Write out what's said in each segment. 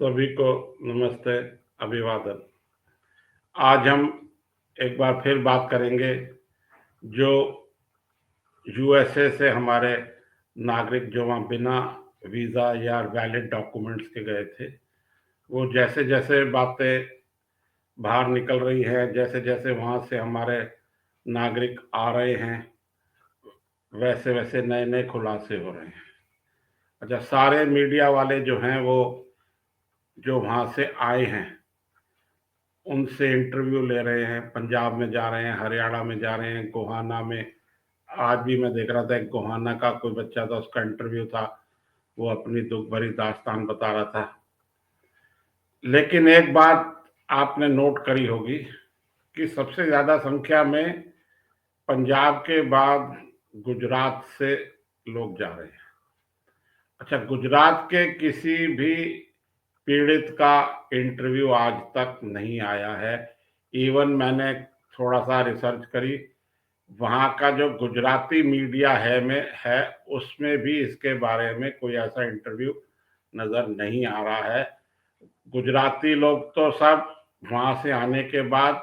सभी को नमस्ते, अभिवादन। आज हम एक बार फिर बात करेंगे जो यूएसए से हमारे नागरिक जो वहाँ बिना वीज़ा या वैलिड डॉक्यूमेंट्स के गए थे, वो जैसे-जैसे बातें बाहर निकल रही हैं, जैसे-जैसे वहाँ से हमारे नागरिक आ रहे हैं, वैसे-वैसे नए-नए खुलासे हो रहे हैं। अच्छा, सारे मीडिया वाले जो हैं वो जो वहाँ से आए हैं उनसे इंटरव्यू ले रहे हैं, पंजाब में जा रहे हैं, हरियाणा में जा रहे हैं, गोहाना में। आज भी मैं देख रहा था एक गोहाना का कोई बच्चा था, उसका इंटरव्यू था, वो अपनी दुख भरी दास्तान बता रहा था। लेकिन एक बात आपने नोट करी होगी कि सबसे ज्यादा संख्या में पंजाब के बाद गुजरात से लोग जा रहे हैं। अच्छा, गुजरात के किसी भी पीड़ित का इंटरव्यू आज तक नहीं आया है। इवन मैंने थोड़ा सा रिसर्च करी, वहाँ का जो गुजराती मीडिया है उसमें भी इसके बारे में कोई ऐसा इंटरव्यू नजर नहीं आ रहा है। गुजराती लोग तो सब वहाँ से आने के बाद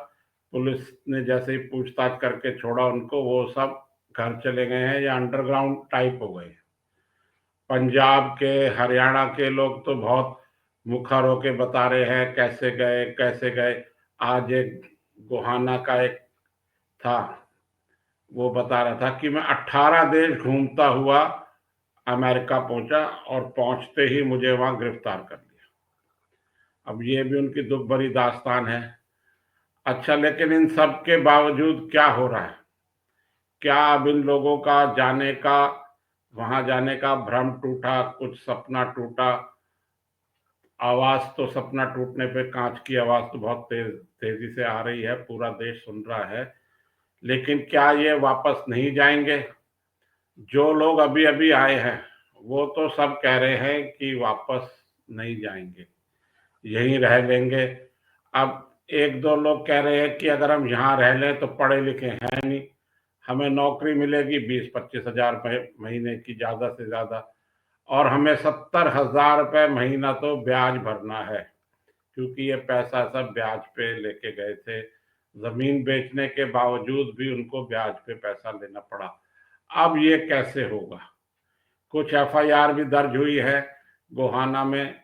पुलिस ने जैसे ही पूछताछ करके छोड़ा उनको, वो सब घर चले गए हैं या अंडरग्राउंड टाइप हो गए। पंजाब के, हरियाणा के लोग तो बहुत मुखर होके बता रहे हैं कैसे गए कैसे गए। आज एक गोहाना का एक था, वो बता रहा था कि मैं 18 देश घूमता हुआ अमेरिका पहुंचा और पहुंचते ही मुझे वहां गिरफ्तार कर लिया। अब ये भी उनकी दुख भरी दास्तान है। अच्छा, लेकिन इन सब के बावजूद क्या हो रहा है? क्या अब इन लोगों का जाने का, वहां जाने का भ्रम टूटा, कुछ सपना टूटा? आवाज तो, सपना टूटने पे कांच की आवाज तो बहुत तेजी से आ रही है, पूरा देश सुन रहा है। लेकिन क्या ये वापस नहीं जाएंगे? जो लोग अभी अभी आए हैं वो तो सब कह रहे हैं कि वापस नहीं जाएंगे, यहीं रह लेंगे। अब एक दो लोग कह रहे हैं कि अगर हम यहाँ रह लें तो पढ़े लिखे हैं नहीं, हमें नौकरी मिलेगी 20-25 हजार महीने की ज्यादा से ज्यादा, और हमें 70,000 रुपये महीना तो ब्याज भरना है, क्योंकि ये पैसा सब ब्याज पे लेके गए थे। जमीन बेचने के बावजूद भी उनको ब्याज पे पैसा लेना पड़ा। अब ये कैसे होगा? कुछ एफआईआर भी दर्ज हुई है गोहाना में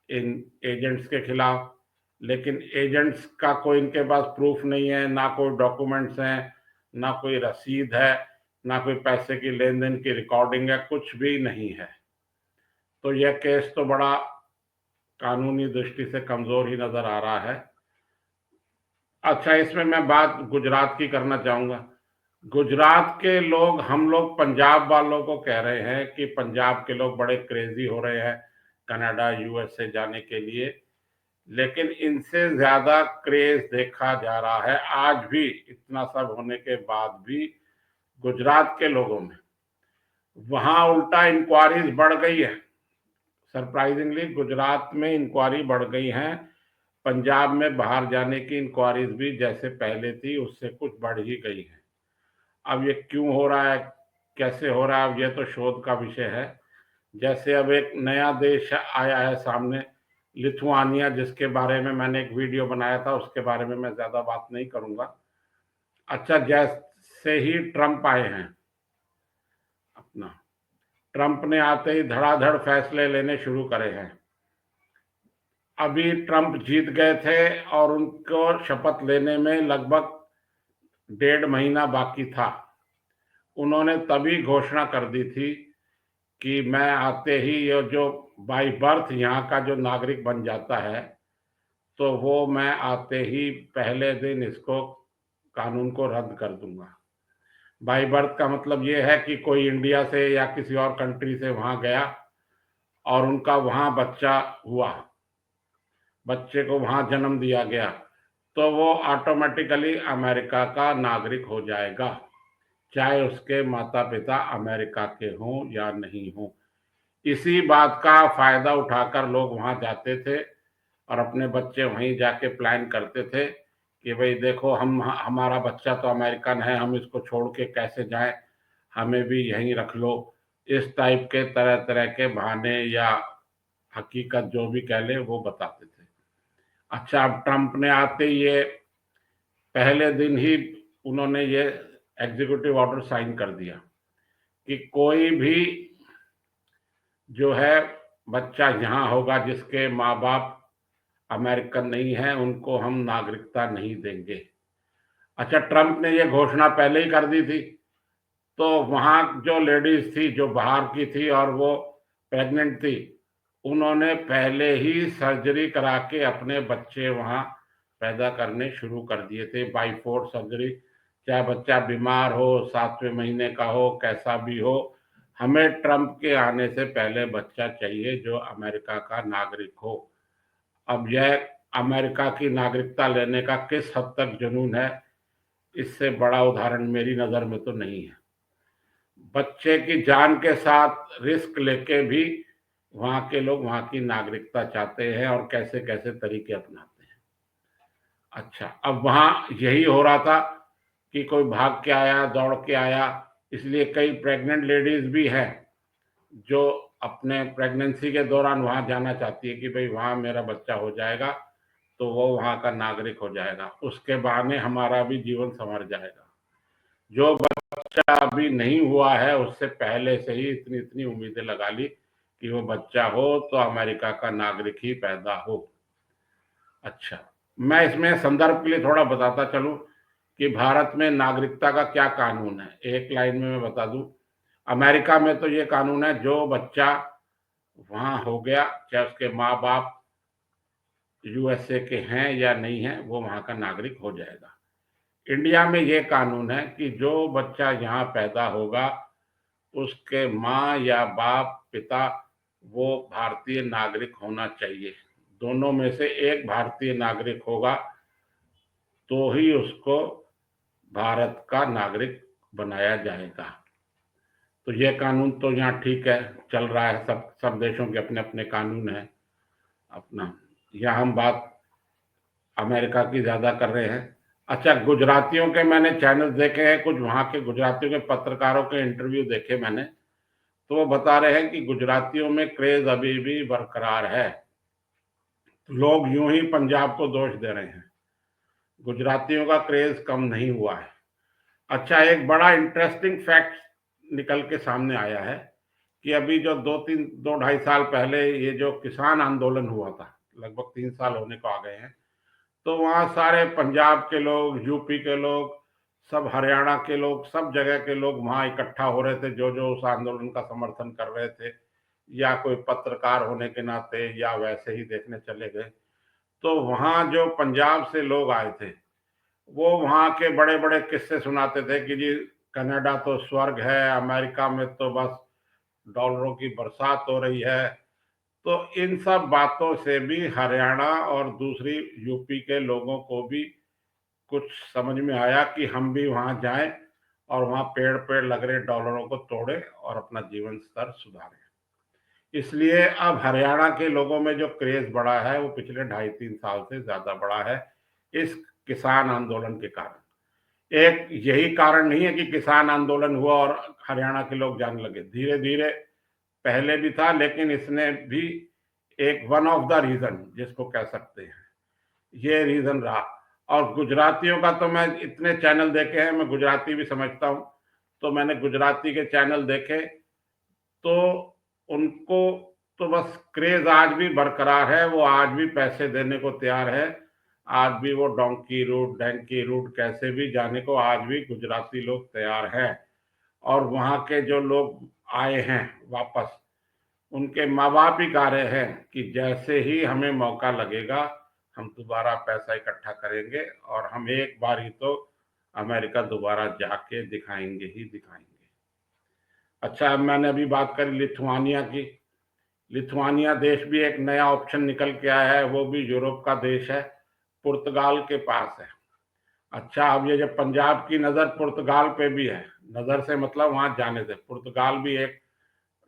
इन एजेंट्स के खिलाफ, लेकिन एजेंट्स का कोई इनके पास प्रूफ नहीं है, ना कोई डॉक्यूमेंट्स हैं, ना कोई रसीद है, ना कोई पैसे की लेन देन की रिकॉर्डिंग है, कुछ भी नहीं है। तो यह केस तो बड़ा कानूनी दृष्टि से कमजोर ही नजर आ रहा है। अच्छा, इसमें मैं बात गुजरात की करना चाहूंगा। गुजरात के लोग, हम लोग पंजाब वालों को कह रहे हैं कि पंजाब के लोग बड़े क्रेजी हो रहे हैं कनाडा यूएसए जाने के लिए, लेकिन इनसे ज्यादा क्रेज देखा जा रहा है आज भी, इतना सब होने के बाद भी गुजरात के लोगों में। वहां उल्टा इंक्वायरीज बढ़ गई है, सरप्राइजिंगली गुजरात में इंक्वायरी बढ़ गई है। पंजाब में बाहर जाने की इंक्वायरीज भी जैसे पहले थी उससे कुछ बढ़ ही गई है। अब ये क्यों हो रहा है, कैसे हो रहा है, अब ये तो शोध का विषय है। जैसे अब एक नया देश आया है सामने, लिथुआनिया, जिसके बारे में मैंने एक वीडियो बनाया था, उसके बारे में मैं ज्यादा बात नहीं करूंगा। अच्छा, जैसे ही ट्रंप आए हैं अपना, ट्रंप ने आते ही धड़ाधड़ फैसले लेने शुरू करे हैं। अभी ट्रंप जीत गए थे और उनको शपथ लेने में लगभग 1.5 महीना बाकी था। उन्होंने तभी घोषणा कर दी थी कि मैं आते ही, ये जो बाई बर्थ यहाँ का जो नागरिक बन जाता है, तो वो मैं आते ही पहले दिन इसको, कानून को रद्द कर दूंगा। बाई बर्थ का मतलब ये है कि कोई इंडिया से या किसी और कंट्री से वहां गया और उनका वहां बच्चा हुआ, बच्चे को वहां जन्म दिया गया, तो वो ऑटोमेटिकली अमेरिका का नागरिक हो जाएगा, चाहे उसके माता पिता अमेरिका के हों या नहीं हों। इसी बात का फायदा उठाकर लोग वहां जाते थे और अपने बच्चे वहीं जाके प्लान करते थे कि भाई देखो, हम, हमारा बच्चा तो अमेरिकन है, हम इसको छोड़ के कैसे जाएं, हमें भी यहीं रख लो। इस टाइप के तरह तरह के बहाने या हकीकत जो भी कह ले वो बताते थे। अच्छा, अब ट्रंप ने आते ही ये पहले दिन ही उन्होंने ये एग्जीक्यूटिव ऑर्डर साइन कर दिया कि कोई भी जो है बच्चा यहाँ होगा जिसके माँ बाप अमेरिकन नहीं है, उनको हम नागरिकता नहीं देंगे। अच्छा, ट्रंप ने ये घोषणा पहले ही कर दी थी, तो वहां जो लेडीज थी जो बाहर की थी और वो प्रेग्नेंट थी, उन्होंने पहले ही सर्जरी करा के अपने बच्चे वहां पैदा करने शुरू कर दिए थे, बाई फोर्स सर्जरी। चाहे बच्चा बीमार हो, 7वें महीने का हो, कैसा भी हो, हमें ट्रंप के आने से पहले बच्चा चाहिए जो अमेरिका का नागरिक हो। अब यह अमेरिका की नागरिकता लेने का किस हद तक जुनून है, इससे बड़ा उदाहरण मेरी नजर में तो नहीं है। बच्चे की जान के साथ रिस्क लेके भी वहां के लोग वहां की नागरिकता चाहते हैं और कैसे कैसे तरीके अपनाते हैं। अच्छा, अब वहां यही हो रहा था कि कोई भाग के आया, दौड़ के आया, इसलिए कई प्रेग्नेंट लेडीज भी हैं जो अपने प्रेगनेंसी के दौरान वहां जाना चाहती है कि भाई वहां मेरा बच्चा हो जाएगा तो वो वहां का नागरिक हो जाएगा, उसके बहाने हमारा भी जीवन संवर जाएगा। जो बच्चा अभी नहीं हुआ है उससे पहले से ही इतनी इतनी उम्मीदें लगा ली कि वो बच्चा हो तो अमेरिका का नागरिक ही पैदा हो। अच्छा, मैं इसमें संदर्भ के लिए थोड़ा बताता चलूं कि भारत में नागरिकता का क्या कानून है। एक लाइन में मैं बता दूं, अमेरिका में तो ये कानून है जो बच्चा वहां हो गया, चाहे उसके माँ बाप यूएसए के हैं या नहीं है, वो वहां का नागरिक हो जाएगा। इंडिया में ये कानून है कि जो बच्चा यहाँ पैदा होगा उसके माँ या बाप पिता वो भारतीय नागरिक होना चाहिए। दोनों में से एक भारतीय नागरिक होगा तो ही उसको भारत का नागरिक बनाया जाएगा। तो ये कानून तो यहाँ ठीक है, चल रहा है, सब सब देशों के अपने अपने कानून है अपना। यहाँ हम बात अमेरिका की ज्यादा कर रहे हैं। अच्छा, गुजरातियों के मैंने चैनल देखे हैं, कुछ वहां के गुजरातियों के पत्रकारों के इंटरव्यू देखे मैंने, तो वो बता रहे हैं कि गुजरातियों में क्रेज अभी भी बरकरार है। लोग यूं ही पंजाब को दोष दे रहे हैं, गुजरातियों का क्रेज कम नहीं हुआ है। अच्छा, एक बड़ा इंटरेस्टिंग फैक्ट निकल के सामने आया है कि अभी जो 2-2.5 साल पहले ये जो किसान आंदोलन हुआ था, लगभग 3 साल होने को आ गए हैं, तो वहाँ सारे पंजाब के लोग, यूपी के लोग, सब हरियाणा के लोग, सब जगह के लोग वहाँ इकट्ठा हो रहे थे जो जो उस आंदोलन का समर्थन कर रहे थे, या कोई पत्रकार होने के नाते या वैसे ही देखने चले गए। तो वहाँ जो पंजाब से लोग आए थे वो वहाँ के बड़े बड़े किस्से सुनाते थे कि जी कनाडा तो स्वर्ग है, अमेरिका में तो बस डॉलरों की बरसात हो रही है। तो इन सब बातों से भी हरियाणा और दूसरी यूपी के लोगों को भी कुछ समझ में आया कि हम भी वहां जाएं और वहां पेड़ पेड़ लग रहे डॉलरों को तोड़ें और अपना जीवन स्तर सुधारें। इसलिए अब हरियाणा के लोगों में जो क्रेज बढ़ा है वो पिछले 2.5-3 साल से ज्यादा बढ़ा है इस किसान आंदोलन के कारण। एक यही कारण नहीं है कि किसान आंदोलन हुआ और हरियाणा के लोग जाने लगे, धीरे धीरे पहले भी था, लेकिन इसने भी एक वन ऑफ द रीजन जिसको कह सकते हैं, ये रीजन रहा। और गुजरातियों का तो मैं इतने चैनल देखे हैं, मैं गुजराती भी समझता हूँ, तो मैंने गुजराती के चैनल देखे, तो उनको तो बस क्रेज आज भी बरकरार है, वो आज भी पैसे देने को तैयार है, आज भी वो डोंकी रूट डैंकी रूट कैसे भी जाने को आज भी गुजराती लोग तैयार हैं। और वहाँ के जो लोग आए हैं वापस, उनके माँ बाप ही कह रहे हैं कि जैसे ही हमें मौका लगेगा हम दोबारा पैसा इकट्ठा करेंगे और हम एक बार ही तो अमेरिका दोबारा जाके दिखाएंगे ही दिखाएंगे। अच्छा, अब मैंने अभी बात करी लिथुआनिया की। लिथुआनिया देश भी एक नया ऑप्शन निकल के आया है, वो भी यूरोप का देश है, पुर्तगाल के पास है। अच्छा, अब ये जब पंजाब की नज़र पुर्तगाल पे भी है, नज़र से मतलब वहां जाने से, पुर्तगाल भी एक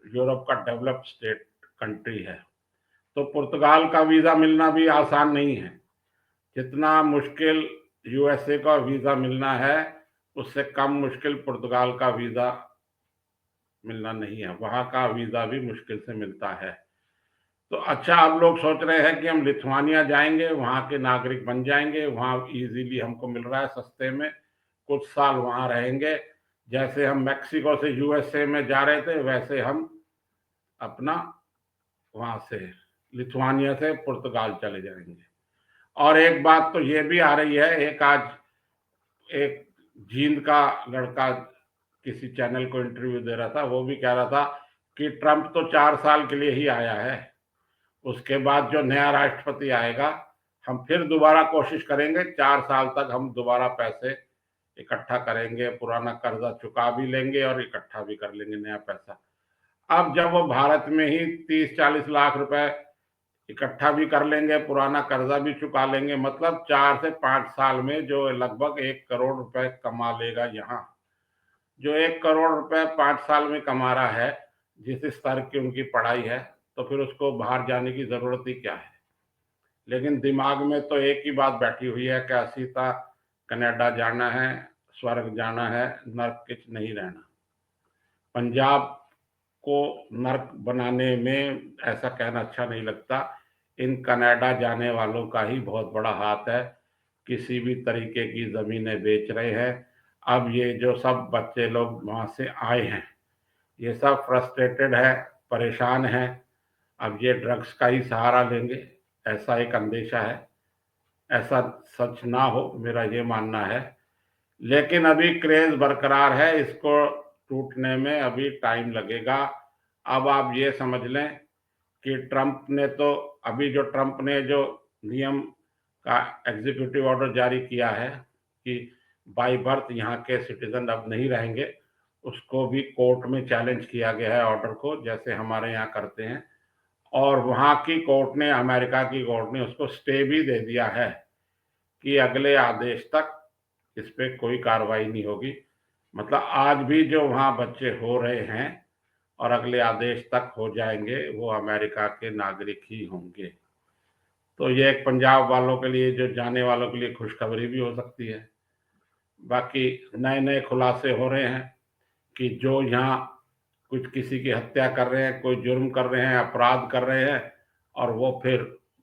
यूरोप का डेवलप्ड स्टेट कंट्री है, तो पुर्तगाल का वीज़ा मिलना भी आसान नहीं है। जितना मुश्किल यूएसए का वीज़ा मिलना है उससे कम मुश्किल पुर्तगाल का वीज़ा मिलना नहीं है, वहां का वीज़ा भी मुश्किल से मिलता है। तो अच्छा, अब लोग सोच रहे हैं कि हम लिथुआनिया जाएंगे, वहां के नागरिक बन जाएंगे, वहां इजीली हमको मिल रहा है सस्ते में, कुछ साल वहां रहेंगे, जैसे हम मैक्सिको से यूएसए में जा रहे थे वैसे हम अपना वहां से लिथुआनिया से पुर्तगाल चले जाएंगे। और एक बात तो ये भी आ रही है, एक आज एक जींद का लड़का किसी चैनल को इंटरव्यू दे रहा था, वो भी कह रहा था कि ट्रंप तो 4 साल के लिए ही आया है, उसके बाद जो नया राष्ट्रपति आएगा हम फिर दोबारा कोशिश करेंगे, 4 साल तक हम दोबारा पैसे इकट्ठा करेंगे, पुराना कर्जा चुका भी लेंगे और इकट्ठा भी कर लेंगे नया पैसा। अब जब वो भारत में ही 30-40 लाख रुपए इकट्ठा भी कर लेंगे, पुराना कर्जा भी चुका लेंगे, मतलब 4 से 5 साल में जो लगभग 1 करोड़ रुपए कमा लेगा यहाँ, जो 1 करोड़ रुपए 5 साल में कमा रहा है, जिस स्तर की उनकी पढ़ाई है, तो फिर उसको बाहर जाने की जरूरत ही क्या है। लेकिन दिमाग में तो एक ही बात बैठी हुई है कि सीता कनाडा जाना है, स्वर्ग जाना है, नर्क किच नहीं रहना। पंजाब को नर्क बनाने में ऐसा कहना अच्छा नहीं लगता, इन कनाडा जाने वालों का ही बहुत बड़ा हाथ है, किसी भी तरीके की जमीनें बेच रहे हैं। अब ये जो सब बच्चे लोग वहां से आए हैं, ये सब फ्रस्ट्रेटेड है, परेशान है, अब ये ड्रग्स का ही सहारा लेंगे, ऐसा एक अंदेशा है। ऐसा सच ना हो, मेरा ये मानना है, लेकिन अभी क्रेज बरकरार है, इसको टूटने में अभी टाइम लगेगा। अब आप ये समझ लें कि ट्रंप ने तो अभी जो ट्रंप ने जो नियम का एग्जीक्यूटिव ऑर्डर जारी किया है कि बाय बर्थ यहाँ के सिटीजन अब नहीं रहेंगे, उसको भी कोर्ट में चैलेंज किया गया है ऑर्डर को, जैसे हमारे यहाँ करते हैं। और वहां की कोर्ट ने, अमेरिका की कोर्ट ने उसको स्टे भी दे दिया है कि अगले आदेश तक इस पे कोई कार्रवाई नहीं होगी। मतलब आज भी जो वहां बच्चे हो रहे हैं और अगले आदेश तक हो जाएंगे, वो अमेरिका के नागरिक ही होंगे। तो ये एक पंजाब वालों के लिए, जो जाने वालों के लिए खुशखबरी भी हो सकती है। बाकी नए नए खुलासे हो रहे हैं कि जो यहाँ कुछ किसी की हत्या कर रहे हैं, कोई जुर्म कर रहे हैं, अपराध कर रहे हैं, और वो फिर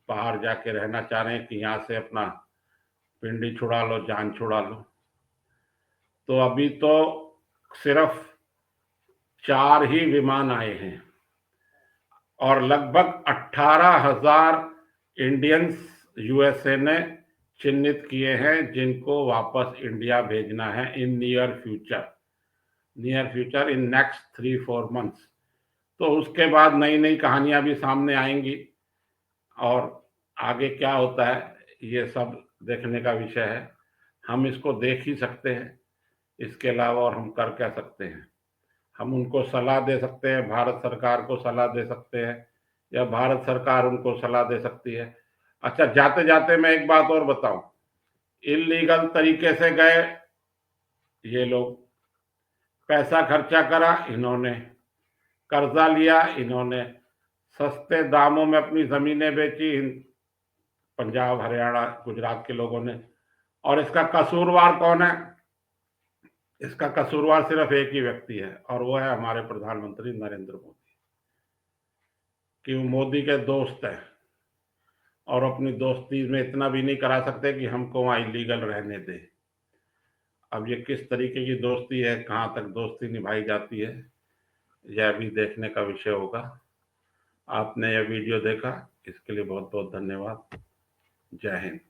बाहर जाके रहना चाह रहे हैं कि यहाँ से अपना पिंडी छुड़ा लो, जान छुड़ा लो। तो अभी तो सिर्फ 4 ही विमान आए हैं और लगभग 18,000 इंडियंस यूएसए ने चिन्हित किए हैं जिनको वापस इंडिया भेजना है in near future, in next 3-4 months. तो उसके बाद नई नई कहानियां भी सामने आएंगी और आगे क्या होता है ये सब देखने का विषय है। हम इसको देख ही सकते हैं, इसके अलावा और हम कर क्या सकते हैं। हम उनको सलाह दे सकते हैं, भारत सरकार को सलाह दे सकते हैं, या भारत सरकार उनको सलाह दे सकती है। अच्छा, जाते जाते मैं एक बात और बताऊं, इलीगल तरीके से गए ये लोग, पैसा खर्चा करा इन्होंने, कर्जा लिया इन्होंने, सस्ते दामों में अपनी जमीनें बेची पंजाब, हरियाणा, गुजरात के लोगों ने। और इसका कसूरवार कौन है? इसका कसूरवार सिर्फ एक ही व्यक्ति है, और वो है हमारे प्रधानमंत्री नरेंद्र मोदी, कि वो मोदी के दोस्त हैं और अपनी दोस्ती में इतना भी नहीं करा सकते कि हमको वहां इलीगल रहने दे। अब ये किस तरीके की दोस्ती है, कहां तक दोस्ती निभाई जाती है, यह भी देखने का विषय होगा। आपने यह वीडियो देखा, इसके लिए बहुत बहुत धन्यवाद। जय हिंद।